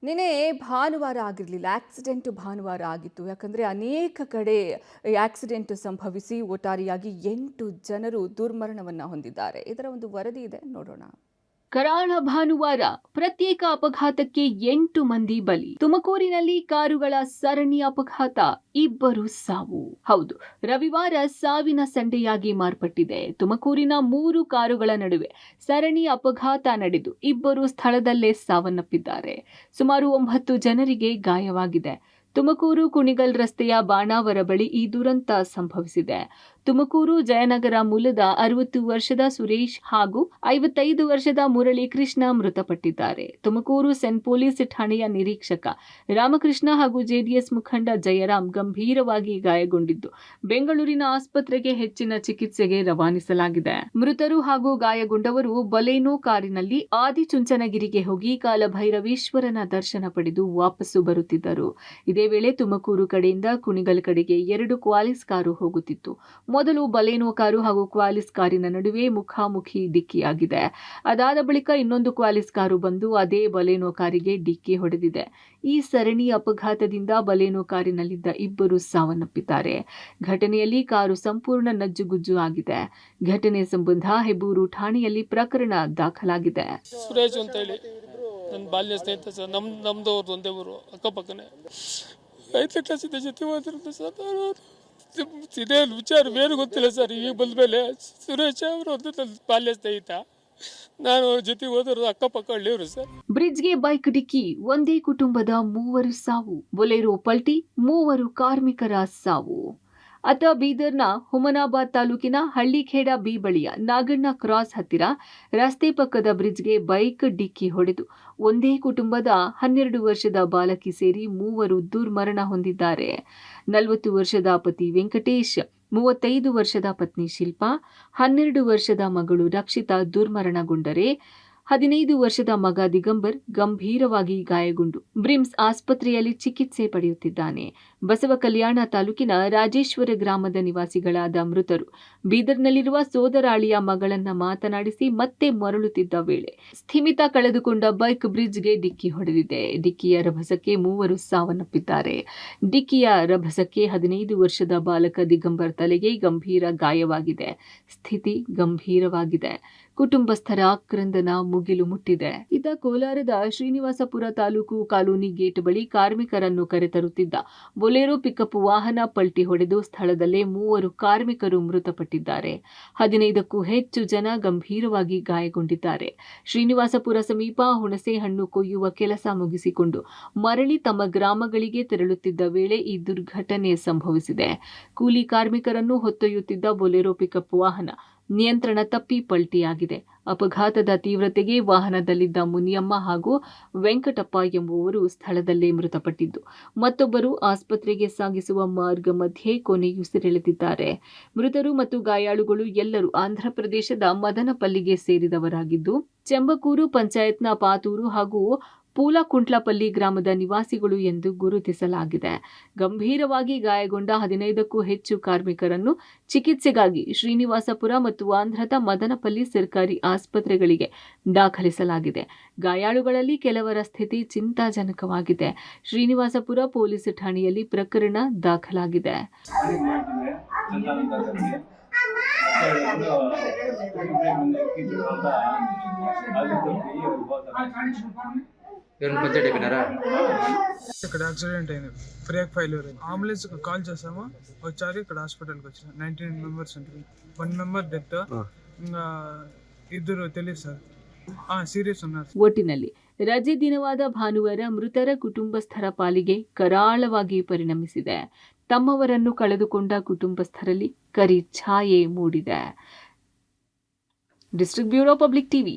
ನಿನ್ನೆ ಭಾನುವಾರ ಆಗಿರಲಿಲ್ಲ, ಆಕ್ಸಿಡೆಂಟ್ ಭಾನುವಾರ ಆಗಿತ್ತು. ಯಾಕಂದರೆ ಅನೇಕ ಕಡೆ ಆಕ್ಸಿಡೆಂಟ್ ಸಂಭವಿಸಿ ಒಟ್ಟಾರೆಯಾಗಿ 8 ಜನರು ದುರ್ಮರಣವನ್ನು ಹೊಂದಿದ್ದಾರೆ. ಇದರ ಒಂದು ವರದಿ ಇದೆ, ನೋಡೋಣ. ಕರಾಳ ಭಾನುವಾರ ಪ್ರತ್ಯೇಕ ಅಪಘಾತಕ್ಕೆ 8 ಮಂದಿ ಬಲಿ. ತುಮಕೂರಿನಲ್ಲಿ ಕಾರುಗಳ ಸರಣಿ ಅಪಘಾತ, 2 ಸಾವು. ಹೌದು, ರವಿವಾರ ಸಾವಿನ ಸಂಡೆಯಾಗಿ ಮಾರ್ಪಟ್ಟಿದೆ. ತುಮಕೂರಿನ 3 ಕಾರುಗಳ ನಡುವೆ ಸರಣಿ ಅಪಘಾತ ನಡೆದು 2 ಸ್ಥಳದಲ್ಲೇ ಸಾವನ್ನಪ್ಪಿದ್ದಾರೆ. ಸುಮಾರು 9 ಜನರಿಗೆ ಗಾಯವಾಗಿದೆ. ತುಮಕೂರು ಕುಣಿಗಲ್ ರಸ್ತೆಯ ಬಾಣಾವರ ಬಳಿ ಈ ದುರಂತ ಸಂಭವಿಸಿದೆ. ತುಮಕೂರು ಜಯನಗರ ಮೂಲದ 60 ವರ್ಷದ ಸುರೇಶ್ ಹಾಗೂ 55 ವರ್ಷದ ಮುರಳಿ ಕೃಷ್ಣ ಮೃತಪಟ್ಟಿದ್ದಾರೆ. ತುಮಕೂರು ಸೆಂಟ್ ಪೊಲೀಸ್ ಠಾಣೆಯ ನಿರೀಕ್ಷಕ ರಾಮಕೃಷ್ಣ ಹಾಗೂ ಜೆಡಿಎಸ್ ಮುಖಂಡ ಜಯರಾಮ್ ಗಂಭೀರವಾಗಿ ಗಾಯಗೊಂಡಿದ್ದು ಬೆಂಗಳೂರಿನ ಆಸ್ಪತ್ರೆಗೆ ಹೆಚ್ಚಿನ ಚಿಕಿತ್ಸೆಗೆ ರವಾನಿಸಲಾಗಿದೆ. ಮೃತರು ಹಾಗೂ ಗಾಯಗೊಂಡವರು ಬಲೇನೋ ಕಾರಿನಲ್ಲಿ ಆದಿಚುಂಚನಗಿರಿಗೆ ಹೋಗಿ ಕಾಲಭೈರವೇಶ್ವರನ ದರ್ಶನ ಪಡೆದು ವಾಪಸ್ಸು ಬರುತ್ತಿದ್ದರು. ಇದೇ ವೇಳೆ ತುಮಕೂರು ಕಡೆಯಿಂದ ಕುಣಿಗಲ್ ಕಡೆಗೆ 2 ಕ್ವಾಲಿಸ್ ಕಾರು ಹೋಗುತ್ತಿತ್ತು. ಮೊದಲು ಬಲೇನೋ ಕಾರು ಹಾಗೂ ಕ್ವಾಲಿಸ್ ಕಾರಿನ ನಡುವೆ ಮುಖಾಮುಖಿ ಡಿಕ್ಕಿಯಾಗಿದೆ. ಅದಾದ ಬಳಿಕ ಇನ್ನೊಂದು ಕ್ವಾಲಿಸ್ ಕಾರು ಬಂದು ಅದೇ ಬಲೇನೋ ಕಾರಿಗೆ ಡಿಕ್ಕಿ ಹೊಡೆದಿದೆ. ಈ ಸರಣಿ ಅಪಘಾತದಿಂದ ಬಲೇನೋ ಕಾರಿನಲ್ಲಿದ್ದ 2 ಸಾವನ್ನಪ್ಪಿದ್ದಾರೆ. ಘಟನೆಯಲ್ಲಿ ಕಾರು ಸಂಪೂರ್ಣ ನಜ್ಜುಗುಜ್ಜು ಆಗಿದೆ. ಘಟನೆ ಸಂಬಂಧ ಹೆಬ್ಬೂರು ಠಾಣೆಯಲ್ಲಿ ಪ್ರಕರಣ ದಾಖಲಾಗಿದೆ. ಸುರೇಶ್ ಅಂತ ಹೇಳಿ ನನ್ನ ಬಾಲ್ಯ ಸ್ನೇಹಿತ ಸರ್. ನಮ್ದು ಅವ್ರದ್ದು ಒಂದೇ ಊರು, ಅಕ್ಕಪಕ್ಕನೆ. 5ನೇ ಕ್ಲಾಸಿಂದ ಜೊತೆ ಹೋದ್ರಿಂದ ಸರ್. ಇದೇ ವಿಚಾರ ಬೇರೆ ಗೊತ್ತಿಲ್ಲ ಸರ್. ಈಗ ಬಂದ ಮೇಲೆ ಸುರೇಶ್ ಅವರು ಒಂದು ನನ್ನ ಬಾಲ್ಯ ಸ್ನೇಹಿತ. ನಾನು ಅವ್ರ ಜೊತೆ ಹೋದ್ರು ಅಕ್ಕಪಕ್ಕ ಹಳ್ಳಿಯವರು ಸರ್. ಬ್ರಿಡ್ಜ್ಗೆ ಬೈಕ್ ಡಿಕ್ಕಿ, ಒಂದೇ ಕುಟುಂಬದ 3 ಸಾವು. ಬೊಲೆರೋ ಪಲ್ಟಿ, 3 ಕಾರ್ಮಿಕರ ಸಾವು. ಅತ ಬೀದರ್ನ ಹುಮನಾಬಾದ್ ತಾಲೂಕಿನ ಹಳ್ಳಿಖೇಡ ಬಿ ಬಳಿಯ ನಾಗಣ್ಣ ಕ್ರಾಸ್ ಹತ್ತಿರ ರಸ್ತೆ ಪಕ್ಕದ ಬ್ರಿಡ್ಜ್ಗೆ ಬೈಕ್ ಡಿಕ್ಕಿ ಹೊಡೆದು ಒಂದೇ ಕುಟುಂಬದ 12 ವರ್ಷದ ಬಾಲಕಿ ಸೇರಿ 3 ದುರ್ಮರಣ ಹೊಂದಿದ್ದಾರೆ. 40 ವರ್ಷದ ಪತಿ ವೆಂಕಟೇಶ್, 35 ವರ್ಷದ ಪತ್ನಿ ಶಿಲ್ಪಾ, 12 ವರ್ಷದ ಮಗಳು ರಕ್ಷಿತಾ ದುರ್ಮರಣಗೊಂಡರೆ 15 ವರ್ಷದ ಮಗ ದಿಗಂಬರ್ ಗಂಭೀರವಾಗಿ ಗಾಯಗೊಂಡು ಬ್ರಿಮ್ಸ್ ಆಸ್ಪತ್ರೆಯಲ್ಲಿ ಚಿಕಿತ್ಸೆ ಪಡೆಯುತ್ತಿದ್ದಾನೆ. ಬಸವ ಕಲ್ಯಾಣ ತಾಲೂಕಿನ ರಾಜೇಶ್ವರ ಗ್ರಾಮದ ನಿವಾಸಿಗಳಾದ ಮೃತರು ಬೀದರ್ನಲ್ಲಿರುವ ಸೋದರಾಳಿಯ ಮಗಳನ್ನ ಮಾತನಾಡಿಸಿ ಮತ್ತೆ ಮರಳುತ್ತಿದ್ದ ವೇಳೆ ಸ್ಥಿಮಿತ ಕಳೆದುಕೊಂಡ ಬೈಕ್ ಬ್ರಿಡ್ಜ್ಗೆ ಡಿಕ್ಕಿ ಹೊಡೆದಿದೆ. ಡಿಕ್ಕಿಯ ರಭಸಕ್ಕೆ 3 ಸಾವನ್ನಪ್ಪಿದ್ದಾರೆ. ಡಿಕ್ಕಿಯ ರಭಸಕ್ಕೆ 15 ವರ್ಷದ ಬಾಲಕ ದಿಗಂಬರ್ ತಲೆಗೆ ಗಂಭೀರ ಗಾಯವಾಗಿದೆ. ಸ್ಥಿತಿ ಗಂಭೀರವಾಗಿದೆ. ಕುಟುಂಬಸ್ಥರ ಆಕ್ರಂದನ ಮುಗಿಲು ಮುಟ್ಟಿದೆ. ಇತ್ತ ಕೋಲಾರದ ಶ್ರೀನಿವಾಸಪುರ ತಾಲೂಕು ಕಾಲೋನಿ ಗೇಟ್ ಬಳಿ ಕಾರ್ಮಿಕರನ್ನು ಕರೆತರುತ್ತಿದ್ದ ಬೊಲೆರೋ ಪಿಕಪ್ ವಾಹನ ಪಲ್ಟಿ ಹೊಡೆದು ಸ್ಥಳದಲ್ಲೇ 3 ಕಾರ್ಮಿಕರು ಮೃತಪಟ್ಟಿದ್ದಾರೆ. 15ಕ್ಕೂ ಹೆಚ್ಚು ಜನ ಗಂಭೀರವಾಗಿ ಗಾಯಗೊಂಡಿದ್ದಾರೆ. ಶ್ರೀನಿವಾಸಪುರ ಸಮೀಪ ಹುಣಸೆ ಹಣ್ಣು ಕೊಯ್ಯುವ ಕೆಲಸ ಮುಗಿಸಿಕೊಂಡು ಮರಳಿ ತಮ್ಮ ಗ್ರಾಮಗಳಿಗೆ ತೆರಳುತ್ತಿದ್ದ ವೇಳೆ ಈ ದುರ್ಘಟನೆ ಸಂಭವಿಸಿದೆ. ಕೂಲಿ ಕಾರ್ಮಿಕರನ್ನು ಹೊತ್ತೊಯ್ಯುತ್ತಿದ್ದ ಬೊಲೆರೋ ಪಿಕಪ್ ವಾಹನ ನಿಯಂತ್ರಣ ತಪ್ಪಿ ಪಲ್ಟಿಯಾಗಿದೆ. ಅಪಘಾತದ ತೀವ್ರತೆಗೆ ವಾಹನದಲ್ಲಿದ್ದ ಮುನಿಯಮ್ಮ ಹಾಗೂ ವೆಂಕಟಪ್ಪ ಎಂಬುವರು ಸ್ಥಳದಲ್ಲೇ ಮೃತಪಟ್ಟಿದ್ದು, ಮತ್ತೊಬ್ಬರು ಆಸ್ಪತ್ರೆಗೆ ಸಾಗಿಸುವ ಮಾರ್ಗ ಮಧ್ಯೆ ಕೊನೆಯುಸಿರೆಳೆದಿದ್ದಾರೆ. ಮೃತರು ಮತ್ತು ಗಾಯಾಳುಗಳು ಎಲ್ಲರೂ ಆಂಧ್ರಪ್ರದೇಶದ ಮದನಪಲ್ಲಿಗೆ ಸೇರಿದವರಾಗಿದ್ದು, ಚೆಂಬಕೂರು ಪಂಚಾಯತ್ನ ಪಾತೂರು ಹಾಗೂ ಪೂಲಕುಂಟ್ಲಪಲ್ಲಿ ಗ್ರಾಮದ ನಿವಾಸಿಗಳು ಎಂದು ಗುರುತಿಸಲಾಗಿದೆ. ಗಂಭೀರವಾಗಿ ಗಾಯಗೊಂಡ 15ಕ್ಕೂ ಹೆಚ್ಚು ಕಾರ್ಮಿಕರನ್ನು ಚಿಕಿತ್ಸೆಗಾಗಿ ಶ್ರೀನಿವಾಸಪುರ ಮತ್ತು ಆಂಧ್ರದ ಮದನಪಲ್ಲಿ ಸರ್ಕಾರಿ ಆಸ್ಪತ್ರೆಗಳಿಗೆ ದಾಖಲಿಸಲಾಗಿದೆ. ಗಾಯಾಳುಗಳಲ್ಲಿ ಕೆಲವರ ಸ್ಥಿತಿ ಚಿಂತಾಜನಕವಾಗಿದೆ. ಶ್ರೀನಿವಾಸಪುರ ಪೊಲೀಸ್ ಠಾಣೆಯಲ್ಲಿ ಪ್ರಕರಣ ದಾಖಲಾಗಿದೆ. ఇక్కడ యాక్సిడెంట్ అయింది, బ్రేక్ ఫెయిల్యూర్ అయింది. అంబులెన్స్ కాల్ చేసాము, వచ్చారు. ఇక్కడ హాస్పిటల్కి వచ్చిన 19 మెంబర్స్ ఉంటుంది. 1 మెంబర్ డెత్, ఇంకా 2 తెలియదు సార్, ಸೀರಿಯಸ್ ಉన్నారు. ಒಟ್ಟಿನಲ್ಲಿ ರಜೆ ದಿನವಾದ ಭಾನುವಾರ ಮೃತರ ಕುಟುಂಬಸ್ಥರ ಪಾಲಿಗೆ ಕರಾಳವಾಗಿ ಪರಿಣಮಿಸಿದೆ. ತಮ್ಮವರನ್ನು ಕಳೆದುಕೊಂಡ ಕುಟುಂಬಸ್ಥರಲ್ಲಿ ಕರಿ ಛಾಯೆ ಮೂಡಿದೆ. District bureau public TV.